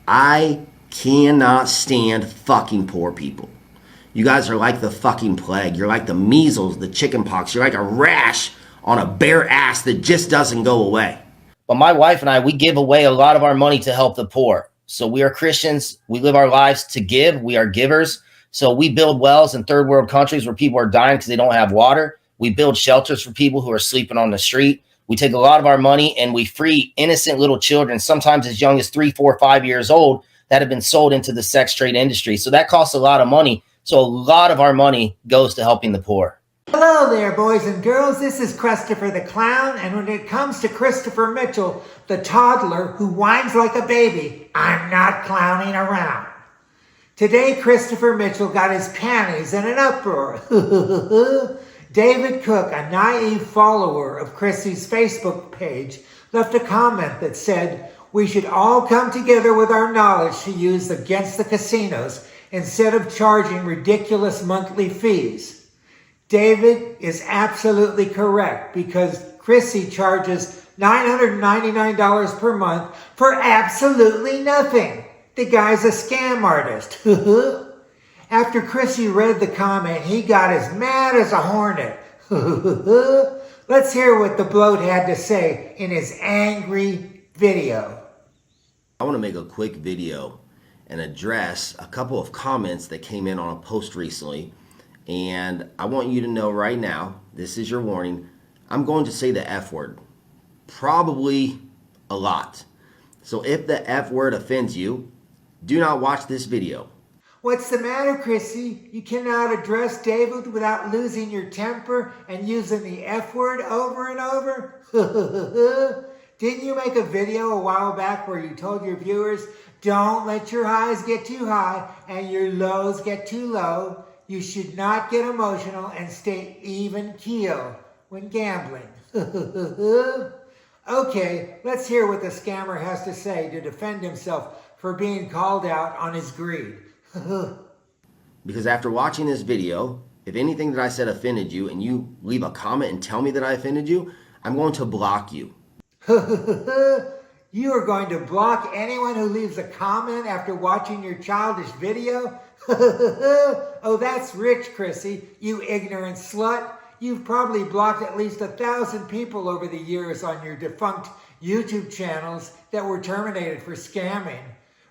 I cannot stand fucking poor people. You guys are like the fucking plague. You're like the measles, the chicken pox. You're like a rash on a bare ass that just doesn't go away. But my wife and I, we give away a lot of our money to help the poor. So we are Christians. We live our lives to give. We are givers. So we build wells in third world countries where people are dying because they don't have water. We build shelters for people who are sleeping on the street. We take a lot of our money and we free innocent little children, sometimes as young as 3, 4, 5 years old, that have been sold into the sex trade industry. So that costs a lot of money. So a lot of our money goes to helping the poor. Hello there, boys and girls. This is Christopher the Clown, and when it comes to Christopher Mitchell, the toddler who whines like a baby, I'm not clowning around. Today, Christopher Mitchell got his panties in an uproar. David Cook, a naive follower of Chrissy's Facebook page, left a comment that said, "We should all come together with our knowledge to use against the casinos instead of charging ridiculous monthly fees." David is absolutely correct because Chrissy charges $999 per month for absolutely nothing. The guy's a scam artist. After Chrissy read the comment, he got as mad as a hornet. Let's hear what the bloat had to say in his angry video. I want to make a quick video and address a couple of comments that came in on a post recently. And I want you to know right now, this is your warning, I'm going to say the F word. Probably a lot. So if the F word offends you, do not watch this video. What's the matter, Chrissy? You cannot address David without losing your temper and using the F word over and over? Didn't you make a video a while back where you told your viewers, don't let your highs get too high and your lows get too low? You should not get emotional and stay even keel when gambling. Okay, let's hear what the scammer has to say to defend himself for being called out on his greed. Because after watching this video, if anything that I said offended you and you leave a comment and tell me that I offended you, I'm going to block you. You are going to block anyone who leaves a comment after watching your childish video? Oh, that's rich, Chrissy, you ignorant slut. You've probably blocked at least 1,000 people over the years on your defunct YouTube channels that were terminated for scamming.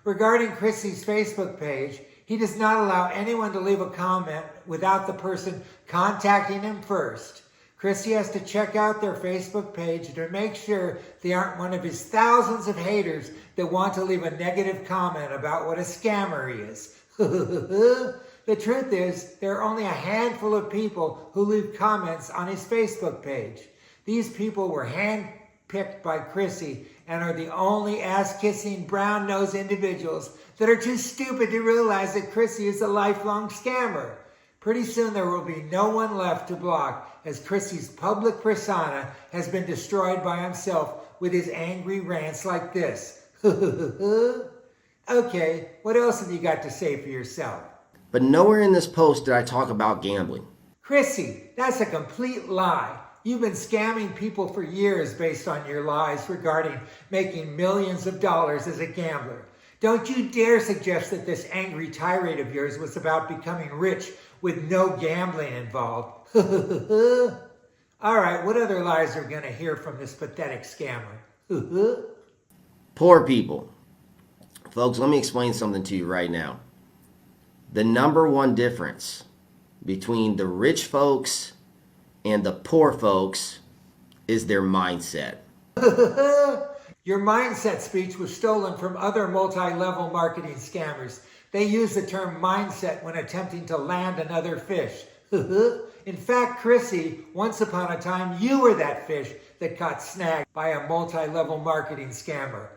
Regarding Chrissy's Facebook page, he does not allow anyone to leave a comment without the person contacting him first. Chrissy has to check out their Facebook page to make sure they aren't one of his thousands of haters that want to leave a negative comment about what a scammer he is. The truth is, there are only a handful of people who leave comments on his Facebook page. These people were handpicked by Chrissy and are the only ass-kissing, brown-nosed individuals that are too stupid to realize that Chrissy is a lifelong scammer. Pretty soon there will be no one left to block, as Chrissy's public persona has been destroyed by himself with his angry rants like this. Okay, what else have you got to say for yourself? But nowhere in this post did I talk about gambling. Chrissy, that's a complete lie. You've been scamming people for years based on your lies regarding making millions of dollars as a gambler. Don't you dare suggest that this angry tirade of yours was about becoming rich with no gambling involved. All right, what other lies are we going to hear from this pathetic scammer? Poor people. Folks, let me explain something to you right now. The number one difference between the rich folks and the poor folks is their mindset. Your mindset speech was stolen from other multi-level marketing scammers. They use the term mindset when attempting to land another fish. In fact, Chrissy, once upon a time, you were that fish that got snagged by a multi-level marketing scammer.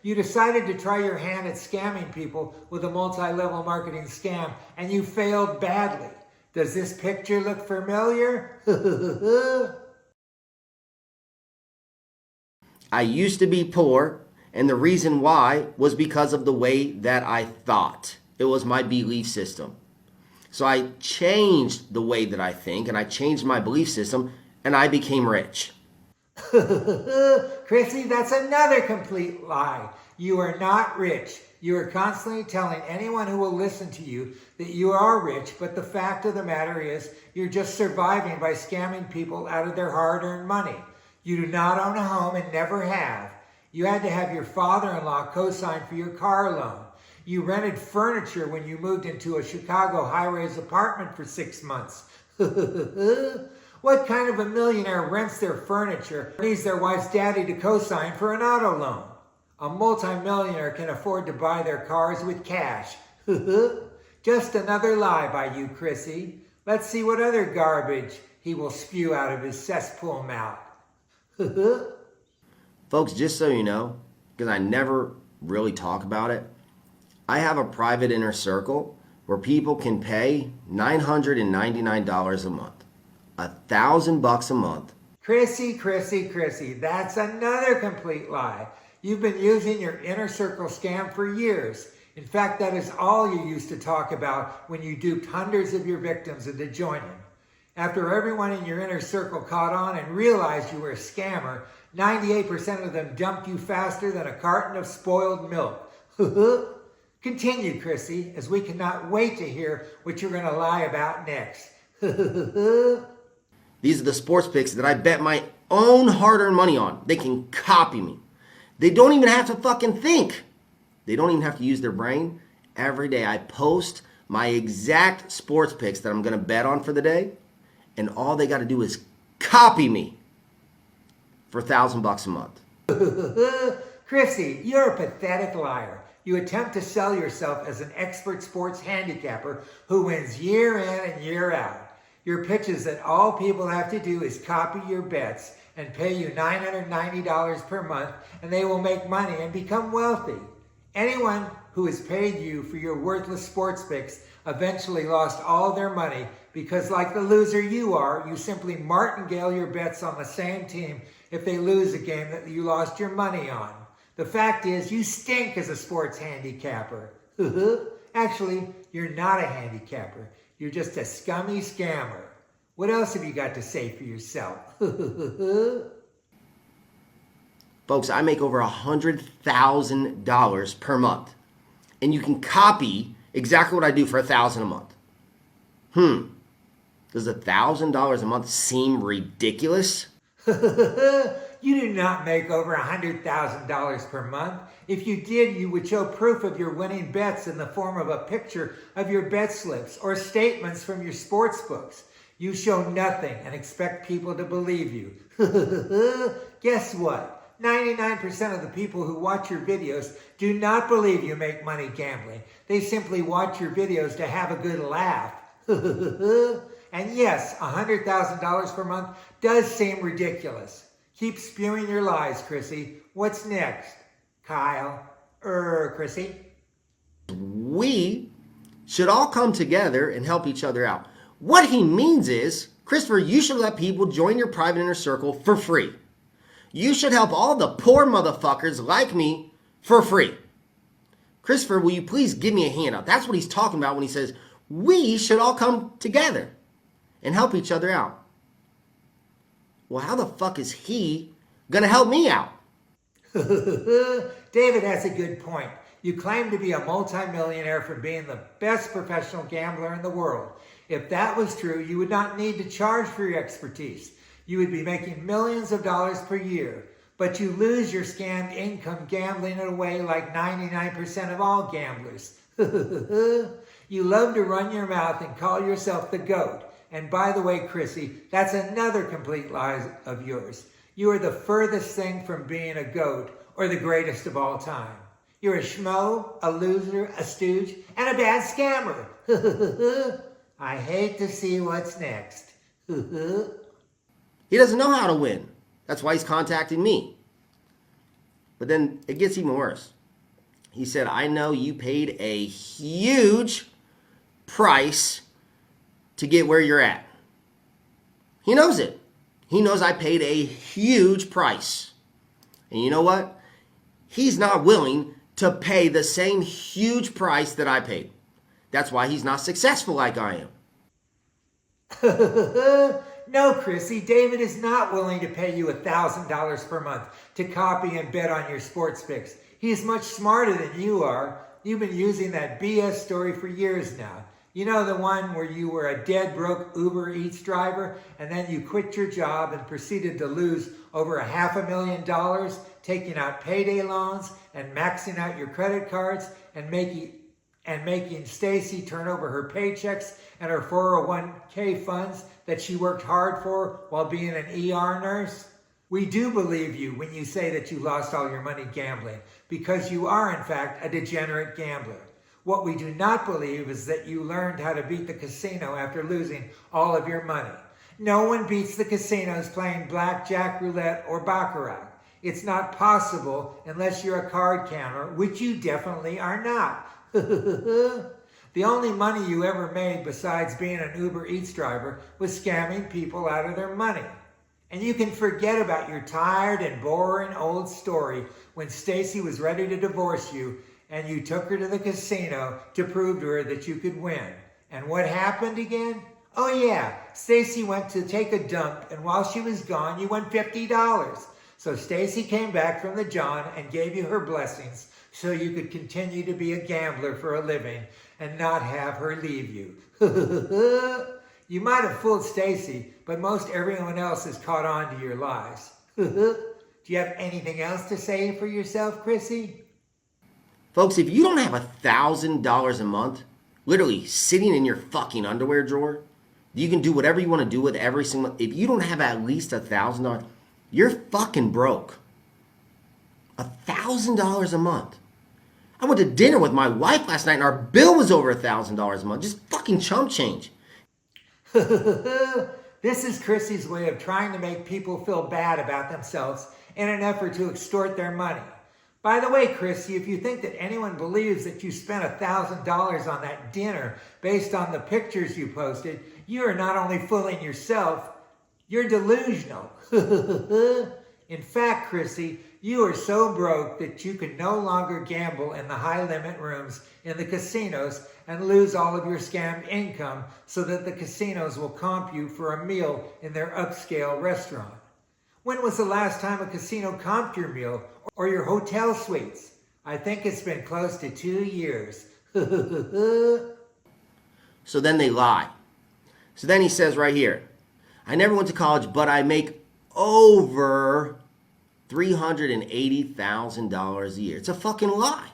You decided to try your hand at scamming people with a multi-level marketing scam, and you failed badly. Does this picture look familiar? I used to be poor, and the reason why was because of the way that I thought. It was my belief system. So I changed the way that I think, and I changed my belief system, and I became rich. Chrissy, that's another complete lie. You are not rich. You are constantly telling anyone who will listen to you that you are rich, but the fact of the matter is you're just surviving by scamming people out of their hard-earned money. You do not own a home and never have. You had to have your father-in-law co-sign for your car loan. You rented furniture when you moved into a Chicago high-rise apartment for 6 months. What kind of a millionaire rents their furniture and needs their wife's daddy to co-sign for an auto loan? A multimillionaire can afford to buy their cars with cash. Just another lie by you, Chrissy. Let's see what other garbage he will spew out of his cesspool mouth. Folks, just so you know, because I never really talk about it, I have a private inner circle where people can pay $999 a month. $1,000 a month. Chrissy, that's another complete lie. You've been using your inner circle scam for years. In fact, that is all you used to talk about when you duped hundreds of your victims into joining. After everyone in your inner circle caught on and realized you were a scammer, 98% of them dumped you faster than a carton of spoiled milk. Continue, Chrissy, as we cannot wait to hear what you're going to lie about next. These are the sports picks that I bet my own hard-earned money on. They can copy me. They don't even have to fucking think. They don't even have to use their brain. Every day I post my exact sports picks that I'm going to bet on for the day, and all they got to do is copy me for $1,000 a month. Chrissy, you're a pathetic liar. You attempt to sell yourself as an expert sports handicapper who wins year in and year out. Your pitch is that all people have to do is copy your bets and pay you $990 per month, and they will make money and become wealthy. Anyone who has paid you for your worthless sports picks eventually lost all their money because, like the loser you are, you simply martingale your bets on the same team if they lose a game that you lost your money on. The fact is, you stink as a sports handicapper. Actually, you're not a handicapper. You're just a scummy scammer. What else have you got to say for yourself? Folks, I make over $100,000 per month. And you can copy exactly what I do for $1,000 a month. Does $1,000 a month seem ridiculous? You do not make over $100,000 per month. If you did, you would show proof of your winning bets in the form of a picture of your bet slips or statements from your sports books. You show nothing and expect people to believe you. Guess what? 99% of the people who watch your videos do not believe you make money gambling. They simply watch your videos to have a good laugh. And yes, $100,000 per month does seem ridiculous. Keep spewing your lies, Chrissy. What's next? Kyle. Chrissy. We should all come together and help each other out. What he means is, Christopher, you should let people join your private inner circle for free. You should help all the poor motherfuckers like me for free. Christopher, will you please give me a handout? That's what he's talking about when he says, we should all come together and help each other out. Well, how the fuck is he going to help me out? David has a good point. You claim to be a multimillionaire from being the best professional gambler in the world. If that was true, you would not need to charge for your expertise. You would be making millions of dollars per year. But you lose your scammed income gambling it away like 99% of all gamblers. You love to run your mouth and call yourself the GOAT. And by the way, Chrissy, that's another complete lie of yours. You are the furthest thing from being a GOAT or the greatest of all time. You're a schmo, a loser, a stooge, and a bad scammer. I hate to see what's next. He doesn't know how to win. That's why he's contacting me. But then it gets even worse. He said, I know you paid a huge price to get where you're at. He knows it. He knows I paid a huge price. And you know what? He's not willing to pay the same huge price that I paid. That's why he's not successful like I am. No, Chrissy, David is not willing to pay you $1,000 per month to copy and bet on your sports picks. He's much smarter than you are. You've been using that BS story for years now. You know, the one where you were a dead broke Uber Eats driver and then you quit your job and proceeded to lose over $500,000, taking out payday loans and maxing out your credit cards and making Stacy turn over her paychecks and her 401k funds that she worked hard for while being an ER nurse? We do believe you when you say that you lost all your money gambling, because you are in fact a degenerate gambler. What we do not believe is that you learned how to beat the casino after losing all of your money. No one beats the casinos playing blackjack, roulette, or baccarat. It's not possible unless you're a card counter, which you definitely are not. The only money you ever made besides being an Uber Eats driver was scamming people out of their money. And you can forget about your tired and boring old story when Stacy was ready to divorce you and you took her to the casino to prove to her that you could win. And what happened again? Oh yeah, Stacy went to take a dump, and while she was gone, you won $50. So Stacy came back from the John and gave you her blessings so you could continue to be a gambler for a living and not have her leave you. You might have fooled Stacy, but most everyone else has caught on to your lies. Do you have anything else to say for yourself, Chrissy? Folks, if you don't have $1,000 a month, literally sitting in your fucking underwear drawer, you can do whatever you want to do with every single. If you don't have at least $1,000, you're fucking broke. $1,000 a month. I went to dinner with my wife last night and our bill was over $1,000 a month. Just fucking chump change. This is Chrissy's way of trying to make people feel bad about themselves in an effort to extort their money. By the way, Chrissy, if you think that anyone believes that you spent $1,000 on that dinner based on the pictures you posted, you are not only fooling yourself, you're delusional. In fact, Chrissy, you are so broke that you can no longer gamble in the high-limit rooms in the casinos and lose all of your scammed income so that the casinos will comp you for a meal in their upscale restaurant. When was the last time a casino comped your meal or your hotel suites? I think it's been close to 2 years. So then they lie. So then he says right here, I never went to college, but I make over $380,000 a year. It's a fucking lie.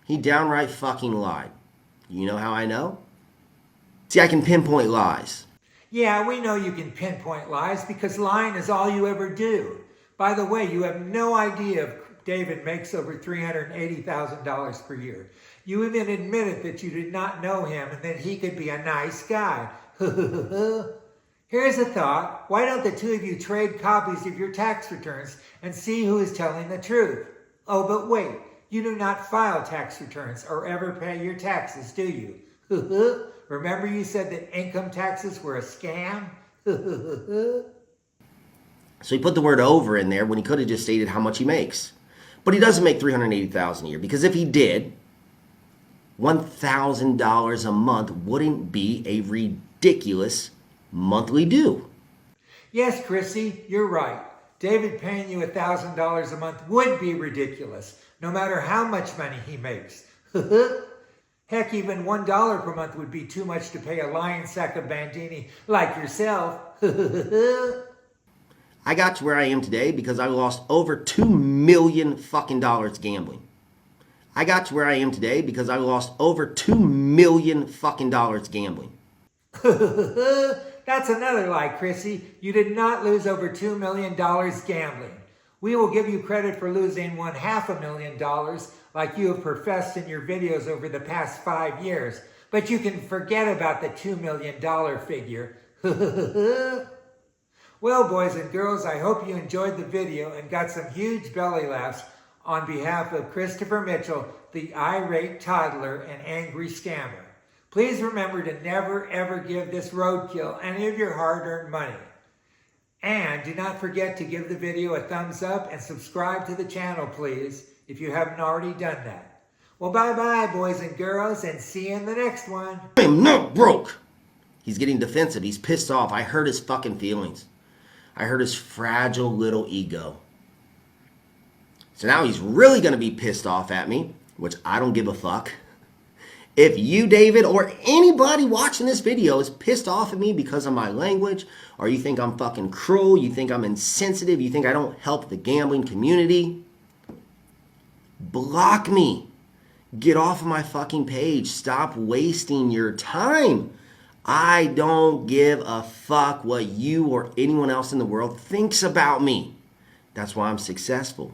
He downright fucking lied. You know how I know? See, I can pinpoint lies. Yeah, we know you can pinpoint lies because lying is all you ever do. By the way, you have no idea if David makes over $380,000 per year. You even admitted that you did not know him and that he could be a nice guy. Here's a thought. Why don't the two of you trade copies of your tax returns and see who is telling the truth? Oh, but wait. You do not file tax returns or ever pay your taxes, do you? Remember you said that income taxes were a scam? So he put the word over in there when he could have just stated how much he makes. But he doesn't make $380,000 a year, because if he did, $1,000 a month wouldn't be a ridiculous monthly due. Yes, Chrissy, you're right. David paying you $1,000 a month would be ridiculous, no matter how much money he makes. Heck, even $1 per month would be too much to pay a lying sack of bandini like yourself. I got to where I am today because I lost over $2 million fucking dollars gambling. I got to where I am today because I lost over $2 million fucking dollars gambling. That's another lie, Chrissy. You did not lose over $2 million gambling. We will give you credit for losing $500,000 like you have professed in your videos over the past 5 years. But you can forget about the $2 million figure. Well, boys and girls, I hope you enjoyed the video and got some huge belly laughs on behalf of Christopher Mitchell, the irate toddler and angry scammer. Please remember to never ever give this roadkill any of your hard-earned money. And do not forget to give the video a thumbs up and subscribe to the channel, please, if you haven't already done that. Well, bye-bye, boys and girls, and see you in the next one. I am not broke. He's getting defensive. He's pissed off. I hurt his fucking feelings. I hurt his fragile little ego. So now he's really going to be pissed off at me, which I don't give a fuck. If you, David, or anybody watching this video is pissed off at me because of my language, or you think I'm fucking cruel, you think I'm insensitive, you think I don't help the gambling community, block me. Get off of my fucking page. Stop wasting your time. I don't give a fuck what you or anyone else in the world thinks about me. That's why I'm successful.